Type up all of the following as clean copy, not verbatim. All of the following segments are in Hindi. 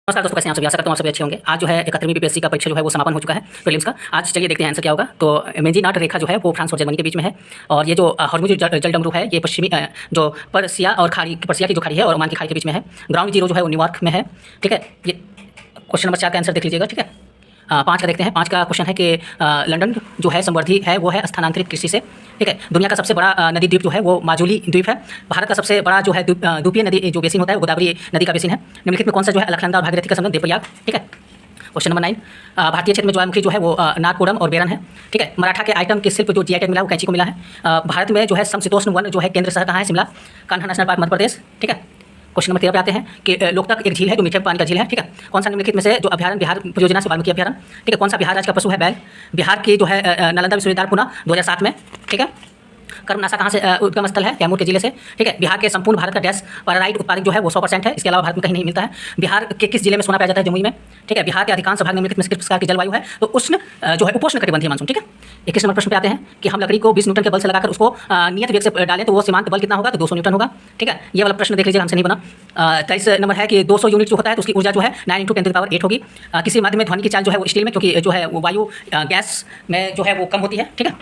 नमस्कार दोस्तों, कैसे हैं आप सभी? आशा करता हूँ आप सभी अच्छे होंगे। आज जो है 71वीं बीपीएससी का परीक्षा जो है वो समापन हो चुका है प्रीलिम्स का। आज चलिए देखते हैं आंसर क्या होगा। तो मेंजीनाट रेखा जो है वो फ्रांस और जर्मनी के बीच में है, और ये जो हॉर्मुज जलडमरू है ये पश्चिमी जो पर्सिया और खाड़ी, पर्सिया की जो खाड़ी है और ओमान की खाड़ी के बीच में है। ग्राउंड जीरो जो है वो न्यूयॉर्क में है। ठीक है, ये क्वेश्चन नंबर 4 का आंसर देख लीजिएगा। ठीक है, 5 का देखते हैं। 5 का क्वेश्चन है कि लंदन जो है समृद्धि है वो है स्थानांतरित कृषि से। ठीक है, दुनिया का सबसे बड़ा नदी द्वीप जो है वो माजुली द्वीप है। भारत का सबसे बड़ा जो है द्वीपीय नदी जो बेसिन होता है वो गोदावरी नदी का बेसिन है। निम्नलिखित में कौन सा जो है अलकनंदा और भागीरथी का संगम देवप्रयाग। ठीक है, क्वेश्चन नंबर 9, भारतीय क्षेत्र में ज्वालामुखी जो है वो नागपुरम और बेरन है। ठीक है, मराठा के आइटम के शिल्प जो जीआई टैग मिला वो कैंची को मिला है। भारत में जो है समशीतोष्ण वन जो है केंद्र शहर कहाँ है? शिमला। Kanha national park Madhya Pradesh. ठीक है, क्वेश्चन नंबर 13 पे आते हैं कि लोकतक एक झील है जो मीठे पानी का झील है। ठीक है, कौन सा निम्नलिखित में से जो अभ्यारण्य बिहार परियोजना से वाल्मीकि अभ्यारण्य। ठीक है, कौन सा बिहार राज्य का पशु है? बैल। बिहार की जो है नालंदा विश्वविद्यालय पुणे 2007 में। ठीक है, कर्मनाशा कहाँ से उद्गम स्थल है? कैमूर के जिले से। ठीक है, बिहार के संपूर्ण भारत का डैश पैराराइट उत्पादक जो है वो 100% है। इसके अलावा भारत में कहीं नहीं मिलता है। बिहार के किस जिले में सोना पाया जाता है? जमुई में। ठीक है, बिहार के अधिकांश भाग निम्नलिखित में किस प्रकार की जलवायु है? तो उष्ण जो है उपोष्ण कटिबंधीय मानसून। ठीक है, 21 नंबर प्रश्न पे आते हैं कि हम लकड़ी को 20 न्यूटन के बल से लगाकर उसको नियत वेग से डालें तो वो सीमांत बल कितना होगा? तो 200 न्यूटन होगा। ठीक है, ये वाला प्रश्न देख लीजिए, हमसे नहीं बना। 23 नंबर है कि 200 यूनिट जो होता है तो उसकी ऊर्जा जो है 9 × 10⁸ होगी। किसी माध्यम में ध्वनि की चाल जो है वो स्टील में, क्योंकि जो है वो वायु गैस में जो है वो कम होती है। ठीक है,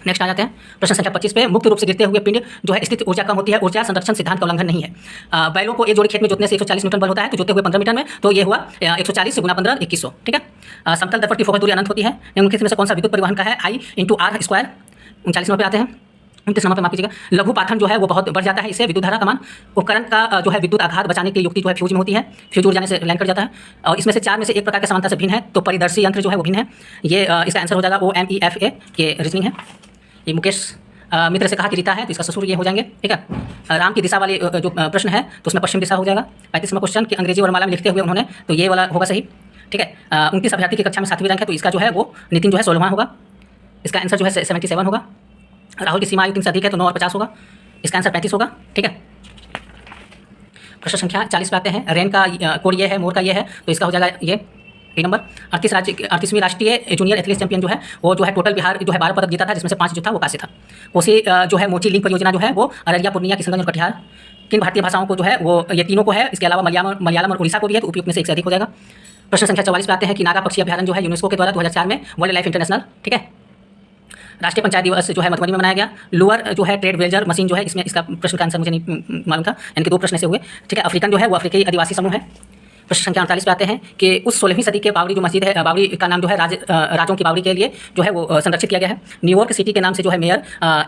नेक्स्ट आ जाते हैं प्रश्न संख्या 25 पे। मुक्त रूप से गिरते हुए पिंड जो है स्थित ऊर्जा कम होती है। ऊर्जा संरक्षण सिद्धांत का उल्लंघन नहीं है। बैलों को एक जोड़ी खेत में जोतने से 140 न्यूटन बल होता है, तो जोते हुए 15 मीटर में तो ये हुआ 140 × 15 2100। ठीक है, समतल तल पर की फोकस दूरी अनंत होती है। निम्नलिखित में से कौन सा विद्युत परिवहन का है? I × R square. 39 नंबर पे आते हैं। 29 नंबर पे माफ कीजिएगा। लघु पाथन जो है वो बहुत बढ़ जाता है, इससे विद्युत धारा का मान। उपकरण का जो है विद्युत आघात बचाने की युक्ति जो है फ्यूज में होती है। फ्यूज उड़ जाने से लाइन कट जाता है। और इसमें से 4 में से एक प्रकार के समानता से भिन्न है, तो परिदर्शी यंत्र जो है वो भिन्न है। ये इसका आंसर हो जाएगा OMEFA। ये रीजनिंग है। ये मुकेश मित्र से कहा कि रीता है, तो इसका ससुर ये हो जाएंगे। ठीक है, राम की दिशा वाली जो प्रश्न है तो उसमें पश्चिम दिशा हो जाएगा। 35वां क्वेश्चन कि अंग्रेजी वर्णमाला में लिखते हुए उन्होंने, तो ये वाला होगा सही। ठीक है, 29 अभ्यर्थी की कक्षा में 7वीं रैंक है, तो इसका जो है वो नितिन जो है 16वां होगा। इसका आंसर जो है 77 होगा। राहुल की सीमा आयु 3 से अधिक है तो 9 और 50 होगा। इसका आंसर 35 होगा। ठीक है, प्रश्न संख्या 40 पे आते हैं। रेन का कोड ये है, मोर का ये है, तो इसका हो जाएगा ये ए नंबर। 38वीं राष्ट्रीय जूनियर एथलेटिक्स चैंपियन जो है वो जो है टोटल बिहार जो है 12 पदक जीता था, जिसमें से 5 जो था वो काशी था। कोसी जो है मोची लिंक परियोजना जो है वो अररिया, पूर्णिया, किशनगंज और कटिहार। किन भारतीय भाषाओं को जो है वो ये तीनों को है? इसके अलावा मलयालम और उड़ीसा को भी है, तो उपयुक्त में से एक से अधिक हो जाएगा। प्रश्न संख्या 44 पे आते हैं कि नागा पक्षी अभ्यारण्य जो है यूनेस्को के द्वारा 2004 में वर्ल्ड लाइफ इंटरनेशनल। ठीक है, राष्ट्रीय पंचायत दिवस जो है मधुबनी में मनाया गया। लोअर जो है ट्रेड वेल्जर मशीन जो है, इसमें इसका प्रश्न का आंसर मुझे नहीं मालूम था, यानी कि 2 प्रश्न से हुए। ठीक है, अफ्रीकन जो है वो अफ्रीकी आदिवासी समूह है। प्रश्न संख्या 48 पे आते हैं कि उस 16वीं सदी के बावड़ी जो मस्जिद है, बावड़ी का नाम जो है राजों की बावड़ी के लिए जो है वो संरक्षित किया गया है। न्यूयॉर्क सिटी के नाम से जो है मेयर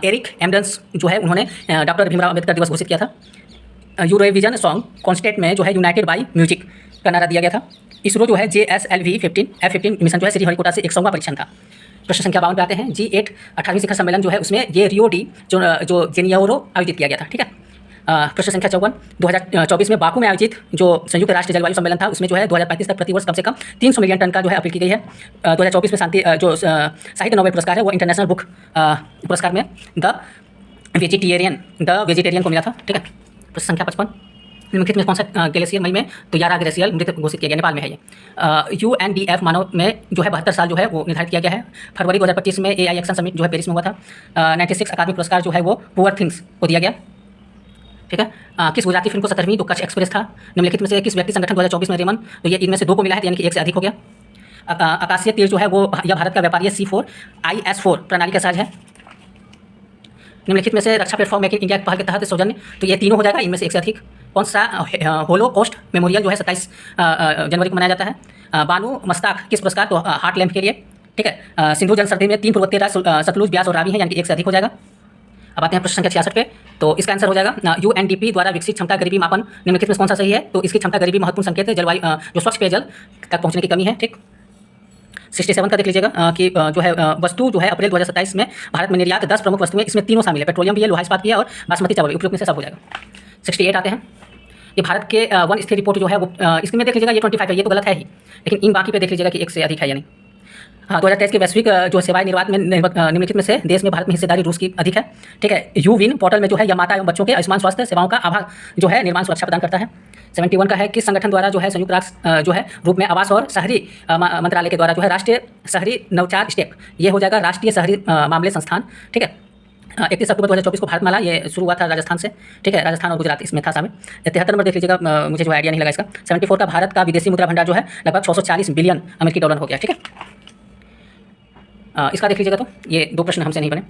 एरिक एमडन्स जो है उन्होंने डॉक्टर भीमराव अम्बेडकर दिवस घोषित किया था। यूरोविजन सॉन्ग कॉन्स्टेंट में जो है यूनाइटेड बाई म्यूजिक का नारा दिया गया था। इसरो जो है JSLV F-15 मिशन जो है श्रीहरिकोटा से 100वां परीक्षण था। प्रश्न संख्या 52 पे आते हैं। G8 18वीं शिखर सम्मेलन जो है उसमें ये रियो डी जो जेनियोरो आयोजित किया गया था। ठीक है, प्रश्न संख्या 54 2024 में बाकू में आयोजित जो संयुक्त राष्ट्र जलवायु सम्मेलन था उसमें जो है 2035 तक प्रतिवर्ष कम से कम 300 मिलियन टन का जो है अपील की गई है। 2024 में शांति जो साहित्य नोबेल पुरस्कार है वो इंटरनेशनल बुक पुरस्कार में द वेजिटेरियन को मिला था। ठीक है, प्रश्न संख्या 55 निम्नलिखित में कौन सा ग्लेशियर मई में तो यारा ग्लेशियर मृत घोषित किया गया? नेपाल में है ये। UNDF मानव में जो है 72 साल जो है वो निर्धारित किया गया है। फरवरी 2025 में AI एक्शन समिट जो है पेरिस में हुआ था। 96 अकादमी पुरस्कार जो है वो पुअर थिंग्स को दिया गया। ठीक है, किस गुजराती फिल्म को 17वीं तो कच्छ एक्सप्रेस था। निम्नलिखित में से किस व्यक्ति संगठन 2024 में रेमन, तो ये इनमें से 2 को मिला है, यानी कि 1 से अधिक हो गया। आकाशीय तीर जो है वो यह भारत का व्यापारीय C4 IS4 प्रणाली का साज है। निम्नलिखित में से रक्षा प्लेटफॉर्म मेक इन इंडिया पहल के तहत सौजन्य, तो ये तीनों हो जाएगा, इनमें से 1 से अधिक। कौन सा होलोकॉस्ट मेमोरियल जो है 27 जनवरी को मनाया जाता है। बानू मस्ताक किस पुरस्कार? तो हार्ट लैम्प के लिए। ठीक है, सिंधु जल सर्दी में 3 पूर्वोत्तर राज्य सतलुज, ब्यास और रावी हैं, यानी कि 1 से अधिक हो जाएगा। अब आते हैं प्रश्न संख्या 66 पे, तो इसका आंसर हो जाएगा UNDP द्वारा विकसित क्षमता गरीबी मापन निम्नलिखित में कौन सा सही है? तो इसकी क्षमता गरीबी महत्वपूर्ण संकेत है जलवायु जो स्वच्छ पेयजल तक पहुंचने की कमी है। ठीक, 67 का देख लीजिएगा कि जो है वस्तु जो है अप्रैल 2027 में भारत में निर्यात 10 प्रमुख वस्तुएं, इसमें तीनों शामिल है, पेट्रोलियम भी है, लोहा इस्पात भी है और बासमती चावल, उपयोग में से सब हो जाएगा। 68 आते हैं। ये भारत के वन स्थिर रिपोर्ट जो है वो इसमें देख लीजिएगा ये 25 है, ये तो गलत है ही, लेकिन इन बाकी पे देख लीजिएगा कि 1 से अधिक है या नहीं। हाँ, 2023 के वैश्विक जो सेवाएं निर्वात में निम्नलिखित में से देश में भारत में हिस्सेदारी रूस की अधिक है। ठीक है, यूविन पोर्टल में जो है यह माता एवं बच्चों के आयुष्मान स्वास्थ्य सेवाओं का आभा जो है निर्माण सुरक्षा प्रदान करता है। 71 का है किस संगठन द्वारा जो है संयुक्त राष्ट्र जो है रूप में आवास और शहरी मंत्रालय के द्वारा जो है राष्ट्रीय शहरी नवचार स्टेप, ये हो जाएगा राष्ट्रीय शहरी मामले संस्थान। ठीक है, 31 अक्टूबर 2024 को भारतमाला ये शुरू हुआ था राजस्थान से, ठीक है, राजस्थान और गुजरात इसमें था शामिल। 73 नंबर देख लीजिएगा, मुझे जो आइडिया नहीं लगा इसका। 74 का भारत का विदेशी मुद्रा भंडार जो है लगभग 640 बिलियन अमेरिकी डॉलर हो गया, ठीक है। इसका देख लीजिएगा तो ये 2 प्रश्न हमसे नहीं बने।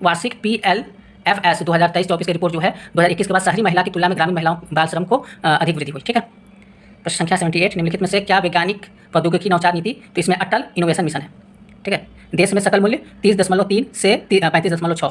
वार्षिक PLFS 2023-24 की रिपोर्ट जो है 2021 के बाद शहरी महिला की तुलना में ग्रामीण महिलाओं बाल श्रम को अधिक वृद्धि हुई, ठीक है। प्रश्न संख्या 78, निम्नलिखित में से क्या वैज्ञानिक प्रौद्योगिकी नवाचार नीति, तो इसमें अटल इनोवेशन मिशन है, ठीक है। देश में सकल मूल्य 30.3 से 35.6,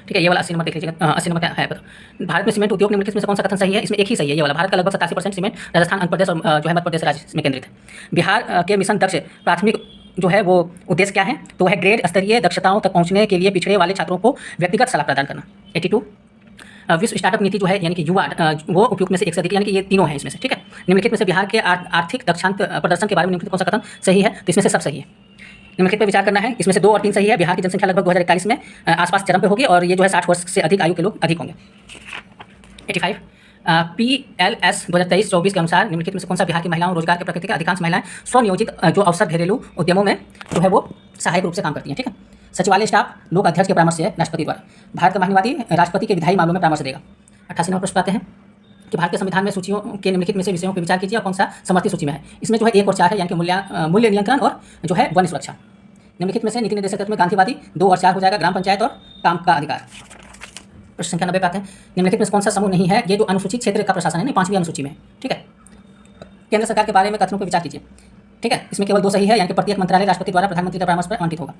ठीक है। ये वाला 80 नंबर देख लीजिएगा, 80 नंबर क्या है बताओ। भारत में सीमेंट उद्योग निम्नलिखित में से कौन सा कथन सही है, इसमें एक ही सही है, ये वाला। भारत का लगभग 87% सीमेंट राजस्थान, आंध्र प्रदेश और जो है मध्य प्रदेश राज्य में केंद्रित है। बिहार के मिशन दक्ष प्राथमिक जो है वो उद्देश्य क्या है, तो है ग्रेड स्तरीय दक्षताओं तक पहुंचने के लिए पिछड़े वाले छात्रों को व्यक्तिगत सलाह प्रदान करना। 82 विश्व स्टार्टअप नीति जो है यानी कि युवा वो उपयुक्त में से एक से अधिक, यानी कि ये तीनों हैं इसमें से, ठीक है। निम्नलिखित में से बिहार के आर्थिक दक्षांत प्रदर्शन के बारे में निम्नलिखित कौन सा कथन सही है, तो इसमें से सब सही है। निम्नलिखित पर विचार करना है, इसमें से 2 और 3 सही है। बिहार की जनसंख्या लगभग 2041 में आसपास चरम पे होगी और ये जो है 60 वर्ष से अधिक आयु के लोग अधिक होंगे। 85 PLS 2023-24 के अनुसार निम्नलिखित में से कौन सा बिहार की महिलाओं रोजगार के प्रकृति के अधिकांश महिलाएं स्वनियोजित जो अवसर घरेलू उद्यमों में जो है वो सहायक रूप से काम करती हैं, ठीक है। सचिवालय स्टाफ लोक अध्यक्ष के परामर्श से राष्ट्रपति द्वारा। भारत का महिमावादी राष्ट्रपति के विधायी मामलों में परामर्श देगा। 88 नंबर प्रश्न आते हैं कि भारत के संविधान में सूचियों के निम्नलिखित में से विषयों पर विचार कीजिए और कौन सा समर्थित सूची में है। इसमें जो है 1 और 4 है, यानी कि मूल्य नियंत्रण और जो है वन सुरक्षा। निम्नलिखित में से नीति निर्देशक तत्व में गांधीवादी 2 और 4 हो जाएगा, ग्राम पंचायत और काम का अधिकार। प्रश्न संख्या 90 पे आते हैं, निम्नलिखित में कौन सा समूह नहीं है, ये जो अनुसूचित क्षेत्र का प्रशासन है ना, 5वीं अनुसूची में, ठीक है। केंद्र सरकार के बारे में कथनों पर विचार कीजिए, ठीक है। इसमें केवल 2 सही है, यानी कि प्रत्येक मंत्रालय राष्ट्रपति द्वारा प्रधानमंत्री के परामर्श पर आवंटित होगा।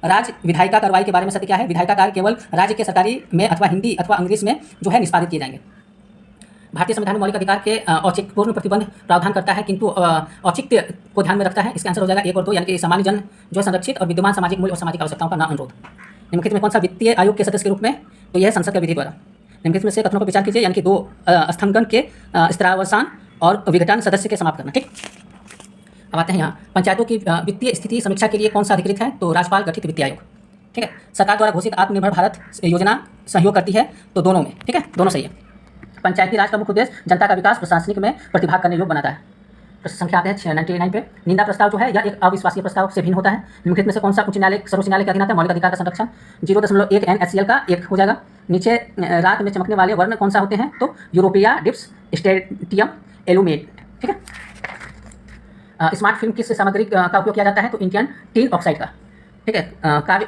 राज्य विधायिका कार्रवाई के बारे में सत्य क्या है, विधायिका कार्य केवल राज्य के सरकारी में अथवा हिंदी अथवा अंग्रेजी में जो है निष्पादित किए जाएंगे। भारतीय संविधान मौलिक अधिकार के औचित्यपूर्ण प्रतिबंध प्रावधान करता है किंतु औचित्य को ध्यान में रखता है। इसका आंसर हो जाएगा 1 और 2, यानी कि सामान्य जन जो है संरक्षित और विद्यमान सामाजिक मूल्य और सामाजिक आवश्यकताओं का न अनुरोध। निम्नलिखित में कौन सा वित्तीय आयोग के सदस्य के रूप में, तो यह है संसद के विधि द्वारा। निम्नलिखित में से कथनों पर विचार कीजिए, यानी कि 2 स्तंभन के स्थिरावसान और विघटन सदस्य के समाप्त करना, ठीक। अब आते हैं यहाँ पंचायतों की वित्तीय स्थिति समीक्षा के लिए कौन सा अधिकृत है, तो राज्यपाल गठित वित्तीय आयोग, ठीक है। सरकार द्वारा घोषित आत्मनिर्भर भारत योजना सहयोग करती है, तो दोनों में, ठीक है, दोनों सही है। पंचायती राज का मुख्य उद्देश्य जनता का विकास प्रशासनिक में प्रतिभाग करने योग्य बनाता है। प्रश्न संख्या आते हैं 99 पे, निंदा प्रस्ताव जो है यह एक अविश्वासीय प्रस्ताव से भिन्न होता है। निम्नलिखित में से कौन सा उच्च न्यायालय सर्वोच्च न्यायालय के अधीन आता है, मौलिक अधिकार का संरक्षण। 0.1 NHCL का 1 हो जाएगा। नीचे रात में चमकने वाले वर्ण कौन सा होते हैं, तो यूरोपिया डिप्स स्टेटियम एलुमेट, ठीक है। स्मार्ट फिल्म किस सामग्री का उपयोग किया जाता है, तो इंडियन टिन ऑक्साइड का, ठीक है।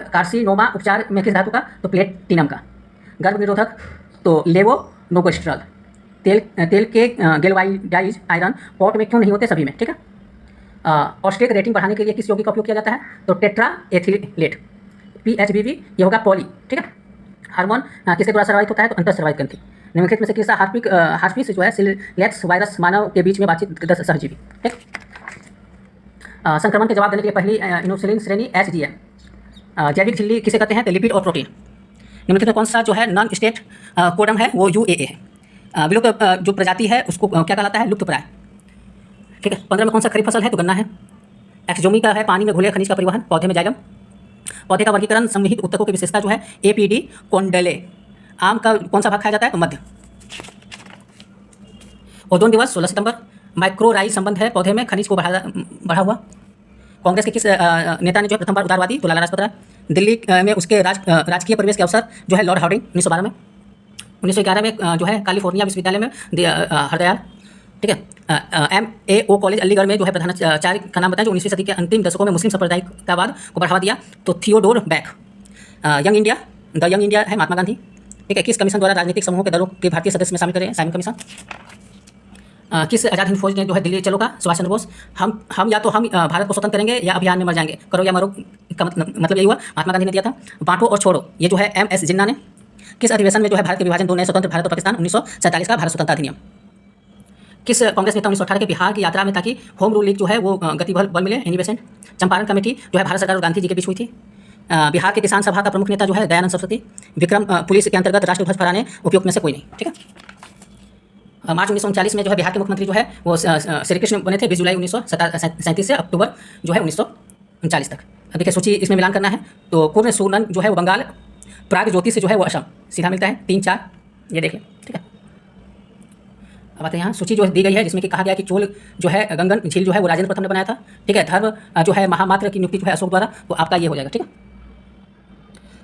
कार्सिनोमा उपचार में किस धातु का, तो प्लेटिनम का। गर्भ निरोधक तो लेवोनोगोस्ट्रल। तेल के गैल्वाइडाइज आयरन पॉट में क्यों नहीं होते, सभी में, ठीक है। ऑस्टेट रेटिंग बढ़ाने के लिए किस यौगिक का उपयोग किया जाता है, तो टेट्रा एथिलेट। PHBV ये होगा पॉली, ठीक है। हार्मोन किसके द्वारा सर्वाहित होता है, तो अंतर सर्वाहित ग्रंथि। निम्नलिखित में से किसका हार्पिस जो है सिलेक्स वायरस मानव के बीच में बातचीत सहजीवी, ठीक। संक्रमण के जवाब देने के लिए पहली इनसुलिन श्रेणी HG है। जैविक झिल्ली किसे कहते हैं, तो लिपिड और प्रोटीन। निम्नलिखित में कौन सा जो है नॉन स्टेट कोडम है, वो UAA है। विलुप्त जो प्रजाति है उसको क्या कहलाता है, लुप्तप्राय, ठीक है। 15 में कौन सा खरीफ फसल है, तो गन्ना है। एक्सोमी का है पानी में घुले खनिज का परिवहन, पौधे में जाइलम। पौधे का वर्गीकरण संविहित उत्तकों की विशेषता जो है APD कोंडले। आम का कौन सा भाग खाया जाता है, तो मध्य। ओजोन दिवस 16 सितंबर। माइक्रोराइज संबंध है पौधे में खनिज को बढ़ा हुआ। कांग्रेस के किस नेता ने जो प्रथम बार उदारवादी, तो लाला लाजपत राय। दिल्ली में उसके राजकीय परिवेश के अवसर जो है लॉर्ड हार्डिंग 1912 में। 1911 में जो है कैलिफोर्निया विश्वविद्यालय में हरदयाल, ठीक है। MAO कॉलेज अलीगढ़ में जो है प्रधानाचार्य का नाम बताएं जो 19वीं सदी के अंतिम दशकों में मुस्लिम सांप्रदायिकतावाद को बढ़ावा दिया, तो Theodore back. Young India, the young India है महात्मा गांधी, ठीक है। किस कमीशन द्वारा राजनीतिक समूहों के दलों के भारतीय सदस्य में शामिल करें, साइमन कमीशन। किस आज़ाद हिंद फौज ने जो है दिल्ली चलो का, सुभाष चंद्र बोस। हम या तो हम भारत को स्वतंत्र करेंगे या अभियान में मर जाएंगे, करो या मरो का मतलब यही हुआ, महात्मा गांधी ने दिया था। बांटो और छोड़ो ये जो है MS जिन्ना ने। किस अधिवेशन में जो है भारत के विभाजन 2 नए स्वतंत्र भारत और पाकिस्तान 1947 का भारत स्वतंत्रता अधिनियम। किस कांग्रेस नेता 1918 के बिहार की यात्रा में ताकि होम रूल लीग जो है वो गति बल मिले, एनी बेसेंट। चंपारण कमेटी जो है भारत सरकार और गांधी जी के बीच हुई थी। बिहार के किसान सभा का प्रमुख नेता जो है दयानंद सरस्वती। विक्रम पुलिस के अंतर्गत राष्ट्रध्वज फहराने उपयुक्त में से कोई नहीं, ठीक है। मार्च 1939 में जो है बिहार के मुख्यमंत्री जो है वो श्री कृष्ण बने थे 20 जुलाई 1937 से अक्टूबर जो है 1939 तक। अब देखिए सूची इसमें मिलान करना है, तो पूर्ण सूरन जो है वो बंगाल, प्राग ज्योति से जो है वो असम सीधा मिलता है 3, 4 ये देख लें, ठीक है। अब आते हैं यहाँ सूची जो दी गई है जिसमें कि कहा गया कि चोल जो है गंगन झील जो है वो राजेंद्र प्रथम ने बनाया था, ठीक है। धर्म जो है महामात्र की नियुक्ति जो है अशोक द्वारा, तो आपका ये हो जाएगा, ठीक है।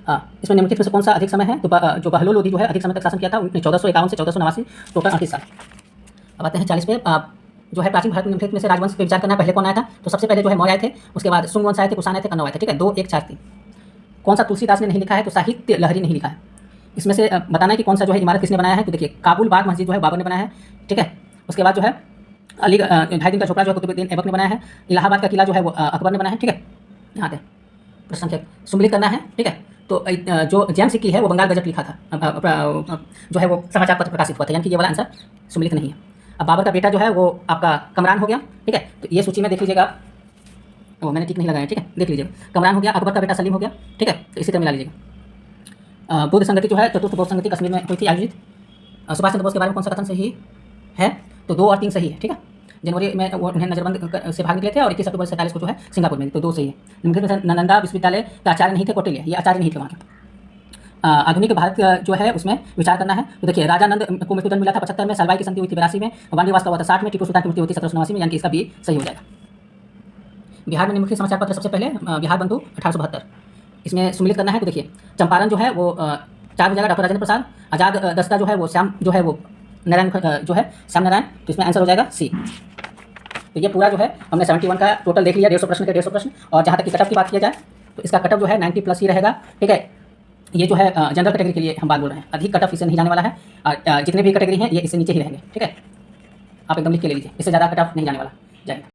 इसमें निम्नलिखित में से कौन सा अधिक समय है? तो जो बहलोल लोधी जो है अधिक समय तक शासन किया था, उन्होंने 1451 से 1489, टोटल 38 साल। अब आते हैं 40 पे। जो है प्राचीन भारत में निम्नलिखित में से राजवंश पे विचार करना है, पहले कौन आया था? तो सबसे पहले जो है मौर्य आए थे, उसके बाद सुंग वंश आए थे, कुषाण आए थे, कन्नौज आए थे। ठीक है, 2 1 4 3। कौन सा तुलसीदास ने नहीं लिखा है? तो साहित्य लहरी नहीं लिखा है। इसमें से बताना है कि कौन सा जो है इमारत किसने बनाया है? तो देखिए, काबुल बाग मस्जिद जो है बाबर ने बनाया है। ठीक है, उसके बाद जो है अली 2.5 दिन का झोपड़ा जो है कुतुबुद्दीन ऐबक ने बनाया है। इलाहाबाद का किला जो है वो अकबर ने बनाया है। ठीक है, यहाँ पे प्रश्न संख्या सुम्मिलित करना है। ठीक है, तो जो जेम्स सिक्की है वो बंगाल गजट लिखा था, जो है वो समाचार पत्र प्रकाशित हुआ था, यानी कि ये वाला आंसर सुम्मिलित नहीं है। अब बाबर का बेटा जो है वो आपका कमरान हो गया। ठीक है, तो ये सूची में देख लीजिएगा। मैंने ठीक नहीं लगाया। ठीक है, देख लीजिएगा, कमरान हो गया, अकबर का बेटा सलीम हो गया। ठीक है, तो इसी तरह मिला लीजिएगा। बुद्ध संगति जो है, चतुर्थ बौद्ध संगति कश्मीर में हुई थी आयोजित। सुभाष चंद्र बोस के बारे में कौन सा कथन सही है? तो 2 और 3 सही है। ठीक है, जनवरी में वो उन्हें नजरबंद से भाग निकले थे और 21 अक्टूबर 47 को जो है सिंगापुर में, तो 2 सही है। निम्नलिखित में नालंदा विश्वविद्यालय के आचार्य नहीं थे कौटिल्य, ये आचार्य नहीं थे वहाँ के। आधुनिक भारत जो है उसमें विचार करना है। तो देखिए, राजानंद को मृत्युदंड मिला था 75 में, सलवाई की संधि हुई थी 82 में, वानरी हुआ था 60 में, टीपू सुल्तान की मृत्यु हुई थी 1789 में, यानी कि इसका बी सही हो जाएगा। बिहार में निम्नलिखित समाचार पत्र सबसे पहले बिहार बंधु 1872, इसमें सुमिलित करना है। तो देखिए, चंपारण जो है वो 4 हो जाएगा, डॉक्टर राजेंद्र प्रसाद। आज़ाद दस्ता जो है वो श्याम जो है वो नारायण जो है श्याम नारायण, तो इसमें आंसर हो जाएगा सी। तो ये पूरा जो है हमने 71 का टोटल देख लिया, 150 प्रश्न के 150 प्रश्न। और जहाँ तक कि कटअप की बात किया जाए तो इसका कटअप जो है 90 प्लस ही रहेगा। ठीक है, ये जो है जनरल कैटेगरी के लिए हम बात बोल रहे हैं, अधिक कटअप इससे नहीं जाने वाला है। और जितने भी कैटेगरी हैं ये इससे नीचे ही रहेंगे। ठीक है, आप एकदम लिख के ले लीजिए, इससे ज़्यादा कटअप नहीं जाने वाला। जय हिंद।